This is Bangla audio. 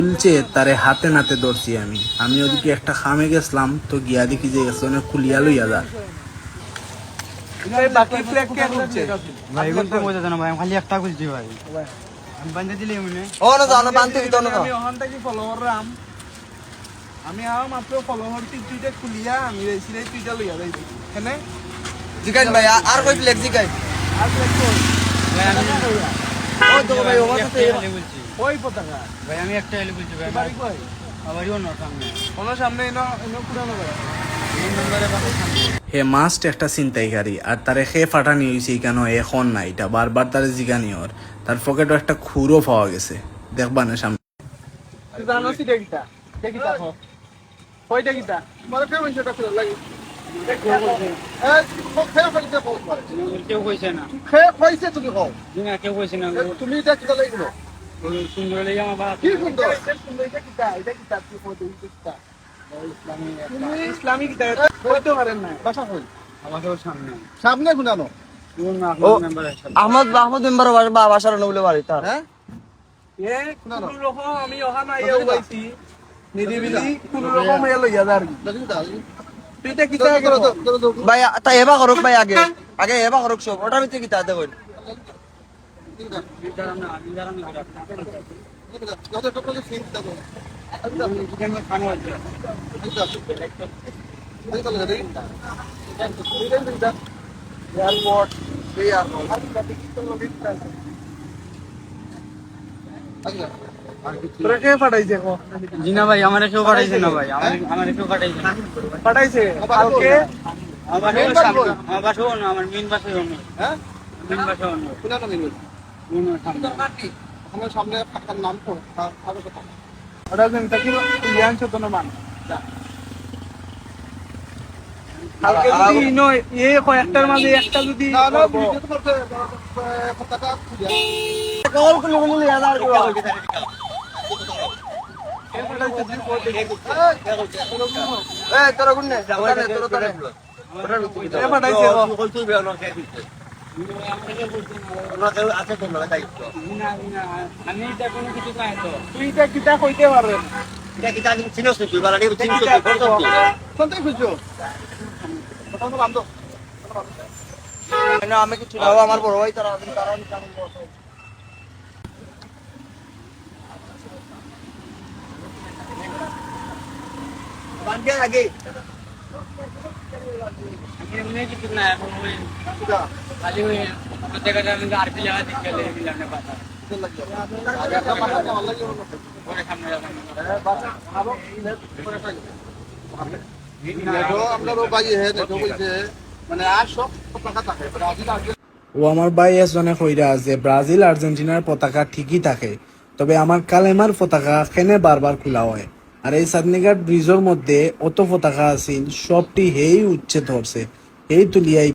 খুলছে তারে হাতে নাতে ধরছি আমি আমি ওদিকে একটা খামে গেছিলাম তো গিয়া দেখি যে গেছে অনেক খুলিয়া লইয়া যা বাকি ফ্ল্যাগ কে খুলছে ভাই এগুলো তো মজা জানা ভাই আমি খালি একটা খুলছি ভাই আমি বান্ধে দিলে মনে ও না জানো বানতে দিত না আমি ওখান থেকে ফলোয়ার রাম আমি আও মাত্র ফলোয়ার টিটুইটা খুলিয়া আমি রেসিলে টুইটা লইয়া যাই কেনে জিগাইন ভাই আর কই ফ্লেক্স জিগাই আর ফ্ল্যাগ কই ভাই আমি ও তো ভাই ও একটা তো হেলে বলছি ওই পতাকা ভাই আমি একটা হেলে বলছি ভাই বাড়ি কই আবার ইও না সামনে কোন সামনে এনো পুরানো ভাই তিন নম্বরে বাসা সামনে হে মাস্ট একটা চিন্তাইকারী আর তারে খে ফাটানি হয়েছে কেন এখন না এটা বারবার তারে জিগানি ওর তার পকেটও একটা খুরও পাওয়া গেছে দেখবা না সামনে তুই জানো সি দেখিতা দেখিতা হো কইটা কিতা মানে ফের মনটা খুলে লাগি কেউ কইছে না তুমি কও না কেউ কইছে না তুমি এটা কিটা লাগলো সুন্দর লেগে আমার বাবা কি সুন্দর এটা কিতা তুই কইতে কিতা ইসলামিক কিতা কইতে পারেন না বাসা কই আমাদের সামনে সামনে গুনানো ইও না ও, মেম্বারের সামনে আহমদ মেম্বার বাসার নবলে বাড়ি তার হ্যাঁ এ কোন রকম আমি ওখানে আইয়া হইছি নিরিবিলি কোন রকম এ লইয়া যার তুইটা কিতা করো ভাই তা এবা করুক ভাই আগে আগে এবা করুক সব ওটার ভিতরে কিটা দেখুন দাঁড়ান না আমি দাঁড়ান না এয়ারপোর্ট তোরা কে পাঠাইছে কো জি না ভাই আমার কেউ পাঠাইছে না ভাই আমার কেউ পাঠাইছে না পাঠাইছে কালকে আমার মেইন বাস কই? আমার বাসা অন্য আমার মেইন বাসা অন্য হ্যাঁ মেইন বাসা অন্য কুনানো মিল অন্য সামনে আমার সামনে ফাঁকার নাম তো হবে কথা ওটা যেন তাকি ইয়ান ছোট না মান কালকে যদি ইনো এ কয়েকটার মাঝে একটা যদি না না ভিডিও তো করতে পতাকা খুঁজা কল খুলে বলে হাজার করে এই তোরা গুন্নে ওটা নে তোরা তোরা এ পাঠাইছে কো আমি এটা কোনো কিছু পাই তো তুইটা কিতা কইতে পারেন কোনটা খুঁজছো কথা তো বান্ধব না আমি কিছু না আমার বড় ভাই তারা তারা বান্ধে আগে আমি এমনি কিছু না এখন ওই খালি ওই প্রত্যেকটা আমি আরপি লাগা দিকে লেগে দিলাম না পাতা পরে সামনে যাবেন আমরা ভাই হ্যাঁ দেখো বলছে মানে আর সব পতাকা থাকে ব্রাজিল আর্জেন্টিনা ও আমার ভাই এজনে কইরা যে ব্রাজিল আর্জেন্টিনার পতাকা ঠিকই থাকে তবে আমার কালেমার পতাকা কেনে বারবার খোলা হয় আর এই সাদনিঘাট ব্রিজের মধ্যে অত পতাকা আছিল সবটি হেই উচ্ছেদ ধরছে এই তুলিয়াই